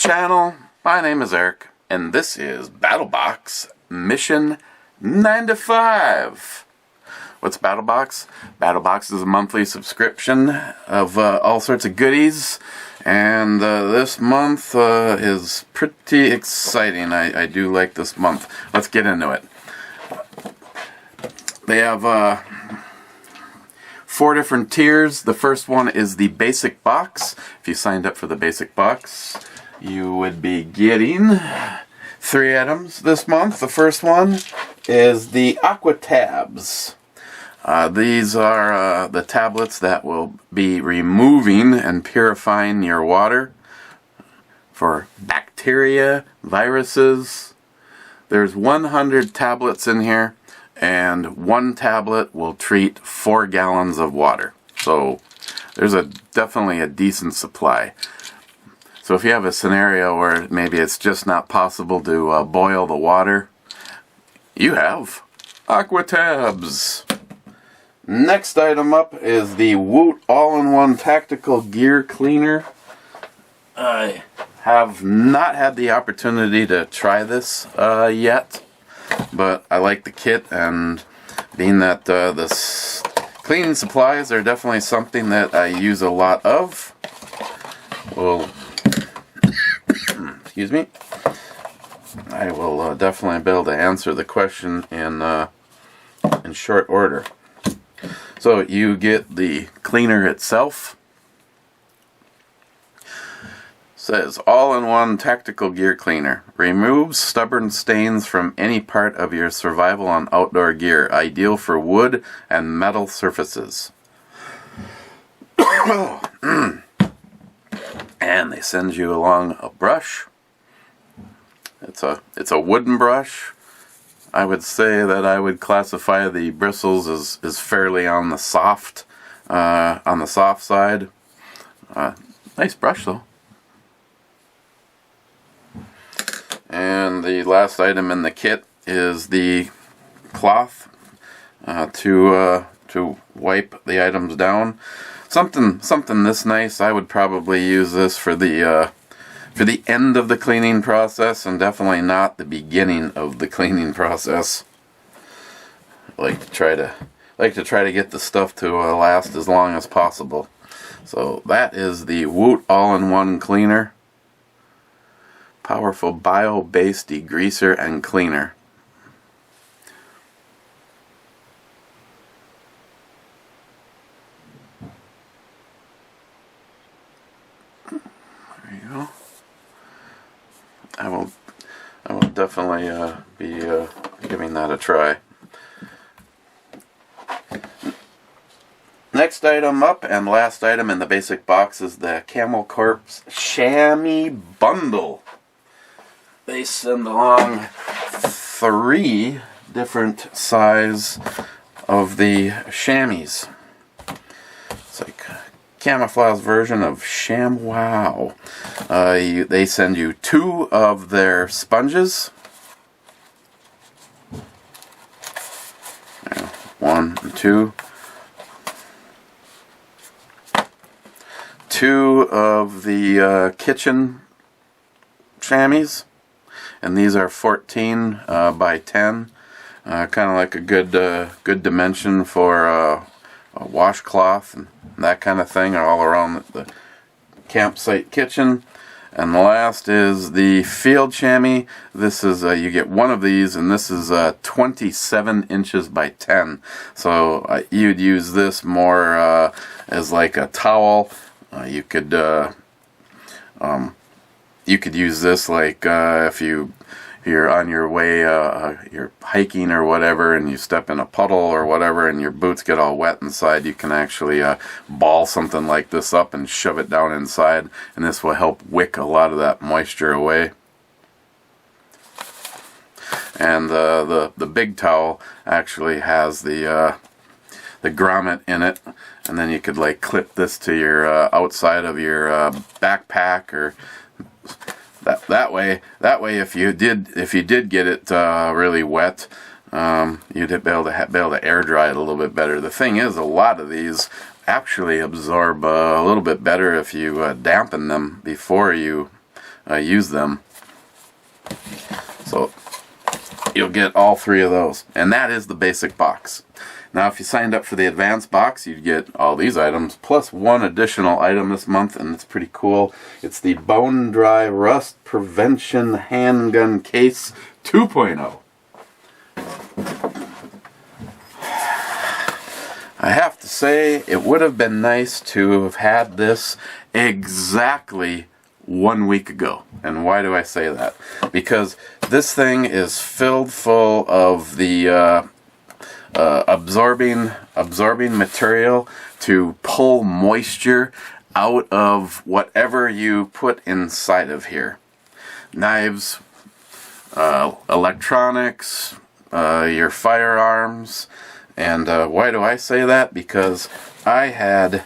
channel. My name is Eric, and this is Battlebox Mission 9 to 5. What's Battlebox? Battlebox is a monthly subscription of all sorts of goodies, and this month is pretty exciting. I do like this month. Let's get into it. They have 4 different tiers. The first one is the basic box. If you signed up for the basic box, you would be getting 3 items this month. The first one is the Aqua Tabs. These are the tablets that will be removing and purifying your water for bacteria, viruses. There's 100 tablets in here, and 1 tablet will treat 4 gallons of water. So there's definitely a decent supply. So if you have a scenario where maybe it's just not possible to boil the water, you have Aqua Tabs. Next item up is the Woot All-in-One Tactical Gear Cleaner. I have not had the opportunity to try this yet, but I like the kit, and being that the cleaning supplies are definitely something that I use a lot of. Well, excuse me. I will definitely be able to answer the question in short order. So you get the cleaner itself. Says all-in-one tactical gear cleaner. Removes stubborn stains from any part of your survival and outdoor gear. Ideal for wood and metal surfaces. And they send you along a brush. It's a wooden brush. I would say that I would classify the bristles as fairly on the soft side. Nice brush though. And the last item in the kit is the cloth to wipe the items down. Something this nice. I would probably use this for the end of the cleaning process, and definitely not the beginning of the cleaning process. I like to try to get the stuff to last as long as possible. So that is the Woot All-in-One Cleaner. Powerful bio-based degreaser and cleaner. There you go. I will definitely be giving that a try. Next item up, and last item in the basic box, is the Camel Corpse Chamois Bundle. They send along 3 different size of the chamois. It's like a camouflage version of ShamWow. They send you 2 of their sponges. 1 and 2. 2 of the kitchen chamois. And these are 14 by 10, kind of like a good dimension for a washcloth and that kind of thing all around the campsite kitchen. And the last is the field chamois. This is you get 1 of these, and this is 27 inches by 10. So you'd use this more as like a towel. You could use this like if you're on your way, you're hiking or whatever, and you step in a puddle or whatever, and your boots get all wet inside. You can actually ball something like this up and shove it down inside, and this will help wick a lot of that moisture away. And the big towel actually has the grommet in it, and then you could like clip this to your outside of your backpack, or that way if you did get it really wet, you'd be able to air dry it a little bit better. The thing is, a lot of these actually absorb a little bit better if you dampen them before you use them. So you'll get all 3 of those, and that is the basic box. Now if you signed up for the advanced box, you'd get all these items plus 1 additional item this month, and it's pretty cool. It's the Bone Dry Rust Prevention Handgun Case 2.0. I have to say, it would have been nice to have had this exactly 1 week ago. And why do I say that? Because this thing is filled full of the absorbing material to pull moisture out of whatever you put inside of here. Knives, electronics, your firearms. And why do I say that? Because I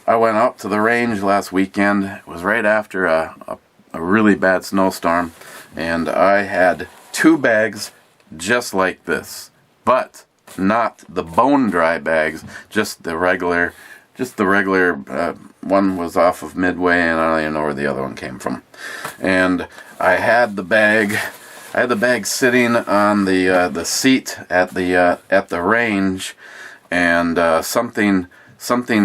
went out to the range last weekend. It was right after a really bad snowstorm, and I had 2 bags just like this, but not the bone dry bags, just the regular one was off of Midway, and I don't even know where the other one came from. And I had the bag sitting on the seat at the range, and something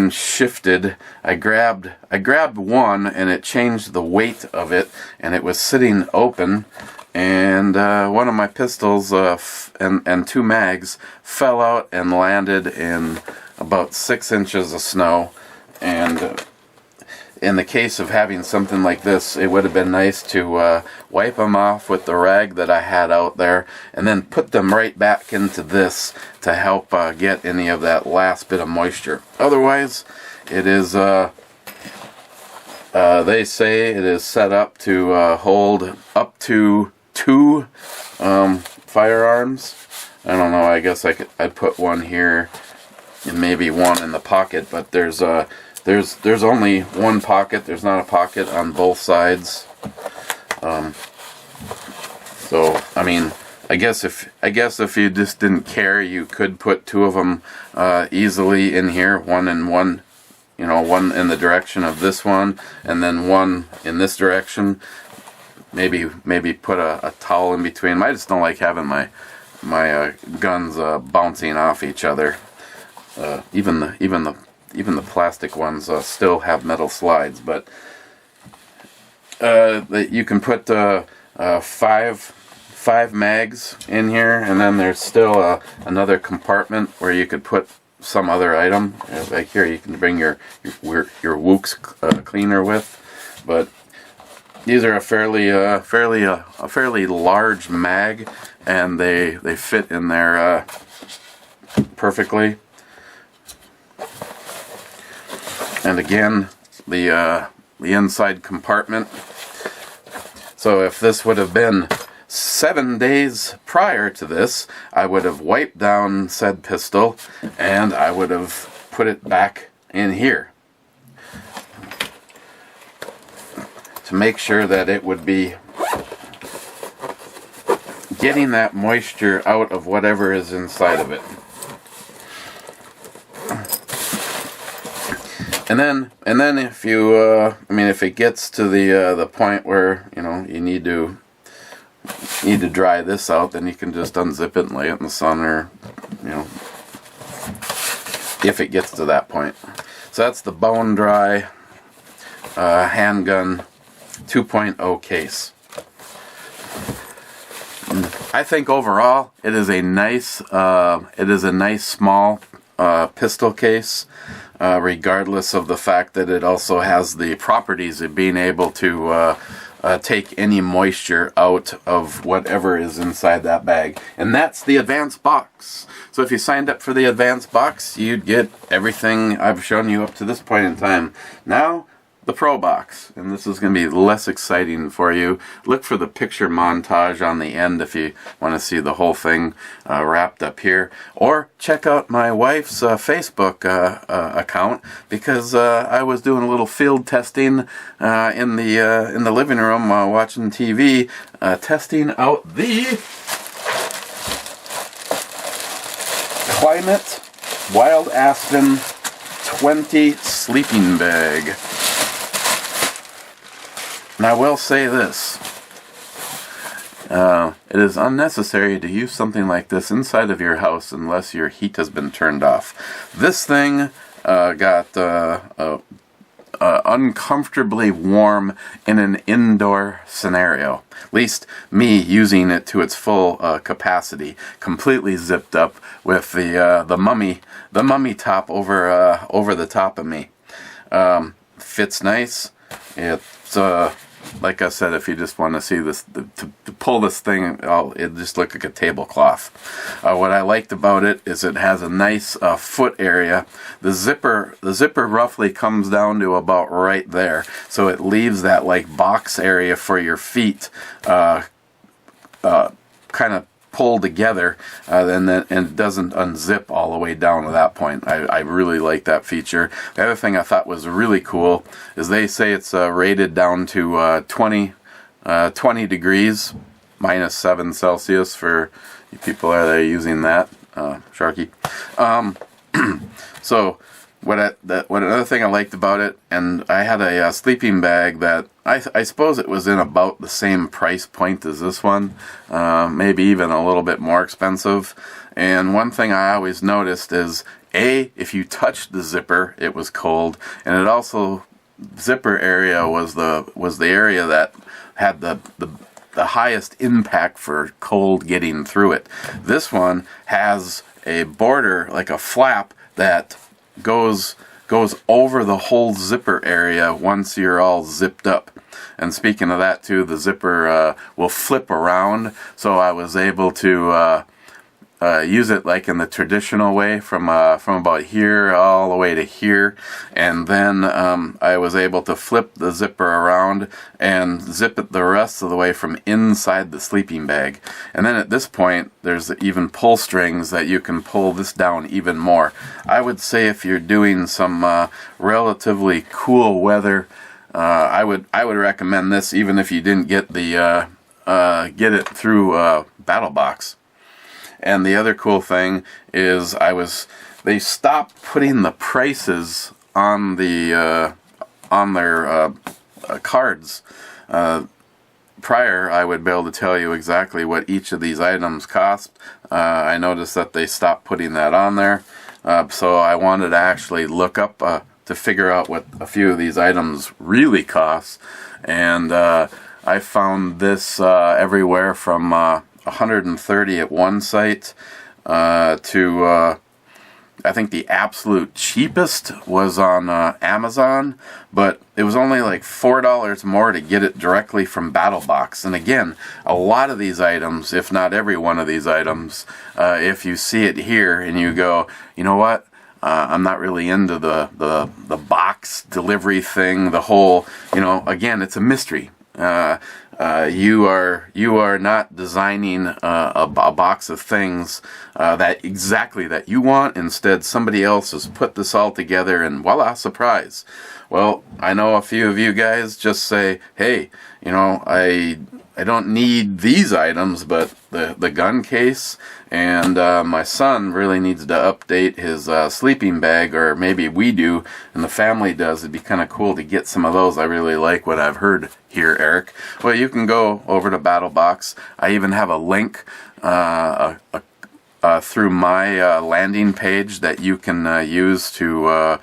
shifted. I grabbed one, and it changed the weight of it, and it was sitting open, and one of my pistols and 2 mags fell out and landed in about 6 inches of snow. And in the case of having something like this, it would have been nice to wipe them off with the rag that I had out there, and then put them right back into this to help get any of that last bit of moisture. Otherwise, it is, they say it is set up to hold up to 2 firearms. I don't know, I guess I'd put one here and maybe one in the pocket, but there's only one pocket. There's not a pocket on both sides. So I mean, I guess if you just didn't care, you could put 2 of them easily in here. One in one, one in the direction of this one, and then one in this direction. Maybe put a towel in between. I just don't like having my guns bouncing off each other. Even the plastic ones still have metal slides, but you can put 5 mags in here, and then there's still another compartment where you could put some other item. Like here, you can bring your Wooks cleaner with, but these are a fairly large mag, and they fit in there perfectly. And again, the inside compartment. So if this would have been 7 days prior to this, I would have wiped down said pistol, and I would have put it back in here to make sure that it would be getting that moisture out of whatever is inside of it. And then if you, if it gets to the point where you need to dry this out, then you can just unzip it and lay it in the sun, or if it gets to that point. So that's the Bone Dry Handgun 2.0 case. I think overall it is a nice small pistol case. Regardless of the fact that it also has the properties of being able to take any moisture out of whatever is inside that bag. And that's the advanced box. So if you signed up for the advanced box, you'd get everything I've shown you up to this point in time. Now, the Pro Box, and this is going to be less exciting for you. Look for the picture montage on the end if you want to see the whole thing wrapped up here, or check out my wife's Facebook account, because I was doing a little field testing in the living room watching TV, testing out the Climate Wild Aspen 20 sleeping bag. And I will say this. It is unnecessary to use something like this inside of your house unless your heat has been turned off. This thing got uncomfortably warm in an indoor scenario. At least me using it to its full capacity, completely zipped up with the mummy top over the top of me. Fits nice. It's like I said, if you just want to see this, to pull this thing, it just look like a tablecloth. What I liked about it is it has a nice foot area. The zipper roughly comes down to about right there, so it leaves that like box area for your feet, kind of pulled together, and it doesn't unzip all the way down to that point. I really like that feature. The other thing I thought was really cool is they say it's rated down to 20 degrees, -7 Celsius for you people that are using that, Sharky. So what another thing I liked about it, and I had a sleeping bag that I suppose it was in about the same price point as this one, maybe even a little bit more expensive. And one thing I always noticed is, if you touched the zipper, it was cold, and it also, zipper area was the area that had the highest impact for cold getting through it. This one has a border, like a flap, that goes over the whole zipper area once you're all zipped up. And speaking of that too, the zipper will flip around, so I was able to use it like in the traditional way from about here all the way to here, and then I was able to flip the zipper around and zip it the rest of the way from inside the sleeping bag. And then at this point there's even pull strings that you can pull this down even more. I would say if you're doing some relatively cool weather, I would recommend this, even if you didn't get get it through Battlebox. And the other cool thing is they stopped putting the prices on their cards. Prior, I would be able to tell you exactly what each of these items cost. I noticed that they stopped putting that on there, so I wanted to actually look up to figure out what a few of these items really cost, and I found this everywhere from 130 at one site to I think the absolute cheapest was on Amazon, but it was only like $4 more to get it directly from Battlebox. And again, a lot of these items, if not every one of these items, if you see it here and you go, you know what, I'm not really into the box delivery thing, the whole, again, it's a mystery. You are not designing a box of things that you want. Instead, somebody else has put this all together, and voila, surprise. Well, I know a few of you guys just say, hey, I don't need these items, but the gun case, and my son really needs to update his sleeping bag, or maybe we do, and the family does. It'd be kind of cool to get some of those. I really like what I've heard here, Eric. Well, you can go over to Battlebox. I even have a link through my landing page that you can use to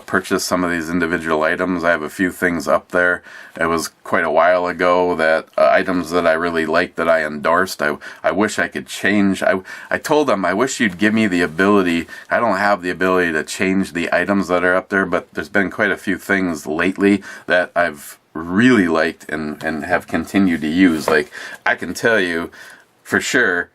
purchase some of these individual items. I have a few things up there. It was quite a while ago that items that I really liked that I endorsed. I wish I could change. I told them I wish you'd give me the ability. I don't have the ability to change the items that are up there, but there's been quite a few things lately that I've really liked and have continued to use. Like, I can tell you for sure,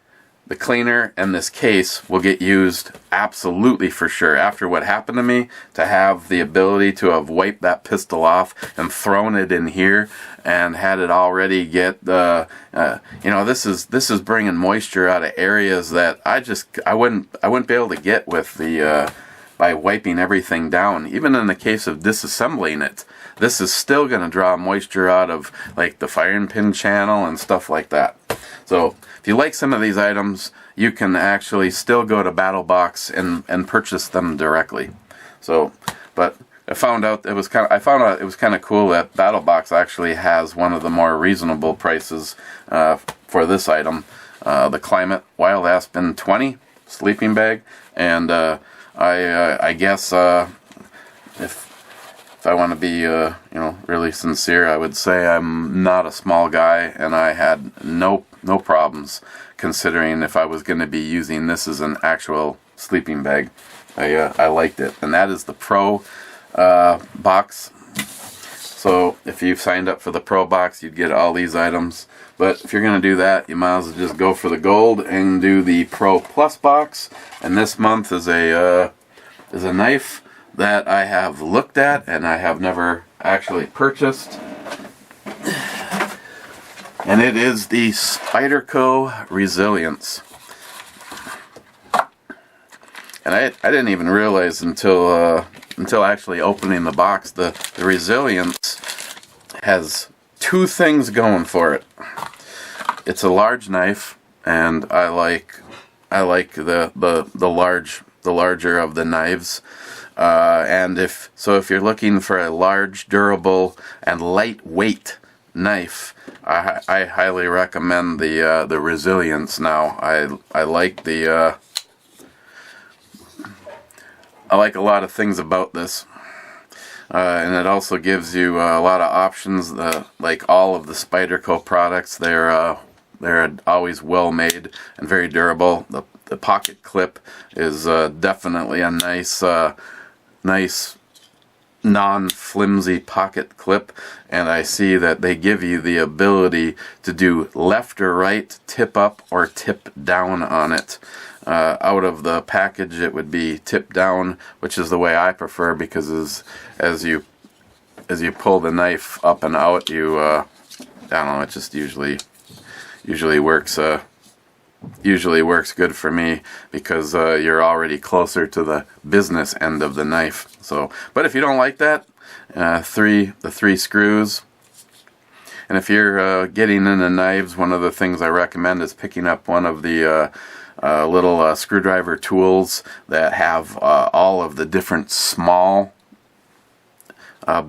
the cleaner and this case will get used absolutely for sure. After what happened to me, to have the ability to have wiped that pistol off and thrown it in here and had it already get this is bringing moisture out of areas that I wouldn't be able to get with the by wiping everything down. Even in the case of disassembling it, this is still going to draw moisture out of like the firing pin channel and stuff like that. So if you like some of these items, you can actually still go to Battlebox and purchase them directly. So, but I found out it was kind of cool that Battlbox actually has one of the more reasonable prices for this item. The Climate Wild Aspen 20 sleeping bag, and I guess if I want to be really sincere, I would say I'm not a small guy, and I had no problems considering if I was going to be using this as an actual sleeping bag. I liked it, and that is the Pro box. So if you've signed up for the Pro box, you'd get all these items. But if you're going to do that, you might as well just go for the gold and do the Pro Plus box. And this month is a knife that I have looked at and I have never actually purchased. And it is the Spyderco Resilience. And I didn't even realize until actually opening the box, the Resilience has two things going for it. It's a large knife, and I like the larger of the knives. And if you're looking for a large, durable, and lightweight knife, I highly recommend the Resilience. Now, I like I like a lot of things about this, and it also gives you a lot of options. Like all of the Spyderco products, they're always well made and very durable. The pocket clip is definitely a nice non-flimsy pocket clip, and I see that they give you the ability to do left or right, tip up or tip down on it. Out of the package it would be tip down, which is the way I prefer, because as you pull the knife up and out, you I don't know, it just usually works good for me, because you're already closer to the business end of the knife. So, but if you don't like that, the three screws. And if you're getting into knives, one of the things I recommend is picking up one of the little screwdriver tools that have all of the different small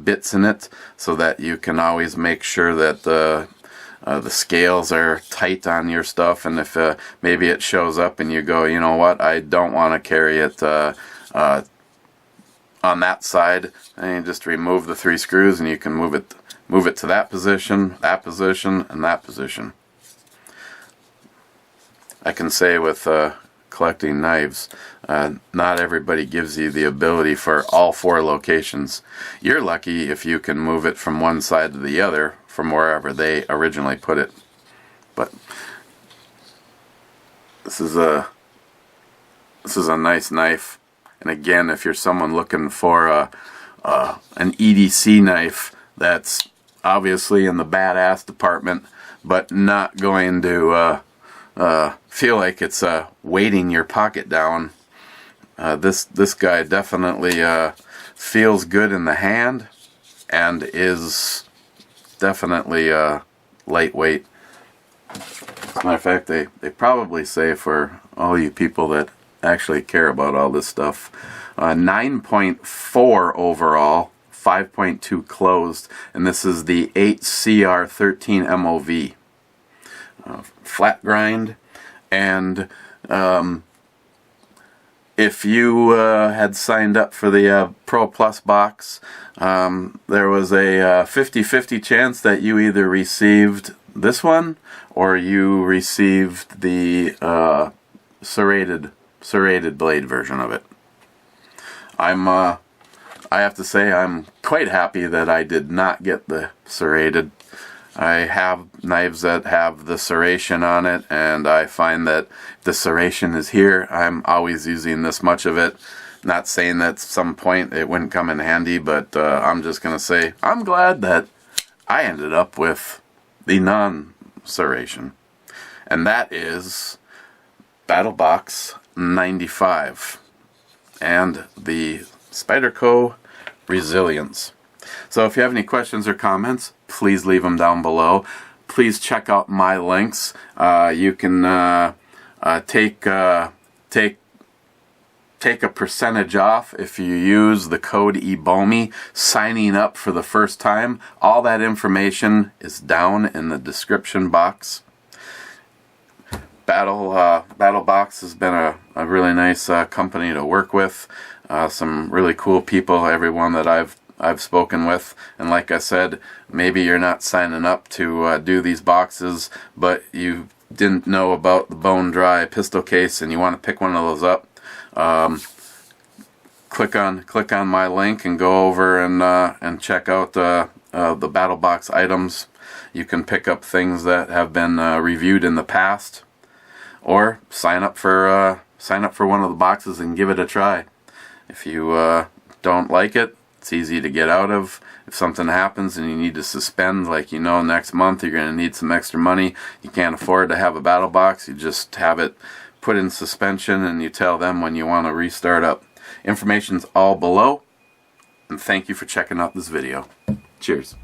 bits in it, so that you can always make sure that the scales are tight on your stuff. And if maybe it shows up and you go, you know what, I don't want to carry it on that side, and you just remove the three screws and you can move it to that position, and that position. I can say with collecting knives, not everybody gives you the ability for all four locations. You're lucky if you can move it from one side to the other from wherever they originally put it. But this is a nice knife. And again, if you're someone looking for an EDC knife that's obviously in the badass department, but not going to feel like it's weighting your pocket down, this guy definitely feels good in the hand and is definitely lightweight. As a matter of fact, they probably say, for all you people that actually care about all this stuff, 9.4 overall, 5.2 closed, and this is the 8CR13 MOV. Flat grind. And if you had signed up for the Pro Plus box, there was a 50-50 chance that you either received this one or you received the serrated blade version of it. I have to say I'm quite happy that I did not get the serrated. I have knives that have the serration on it, and I find that the serration is here. I'm always using this much of it. Not saying that at some point it wouldn't come in handy, but I'm just going to say I'm glad that I ended up with the non-serration. And that is Battlbox 95 and the Spyderco Resilience. So if you have any questions or comments, please leave them down below. Please check out my links. You can take take a percentage off if you use the code ebomey signing up for the first time. All that information is down in the description box. Battlebox has been a really nice company to work with. Some really cool people, everyone that I've spoken with. And like I said, maybe you're not signing up to do these boxes, but you didn't know about the bone dry pistol case and you want to pick one of those up. Click on my link and go over and check out the Battlebox items. You can pick up things that have been reviewed in the past, or sign up for one of the boxes and give it a try. If you don't like it, it's easy to get out of. If something happens and you need to suspend, like next month you're going to need some extra money, you can't afford to have a Battlebox, you just have it put in suspension and you tell them when you want to restart up. Information's all below, and thank you for checking out this video. Cheers.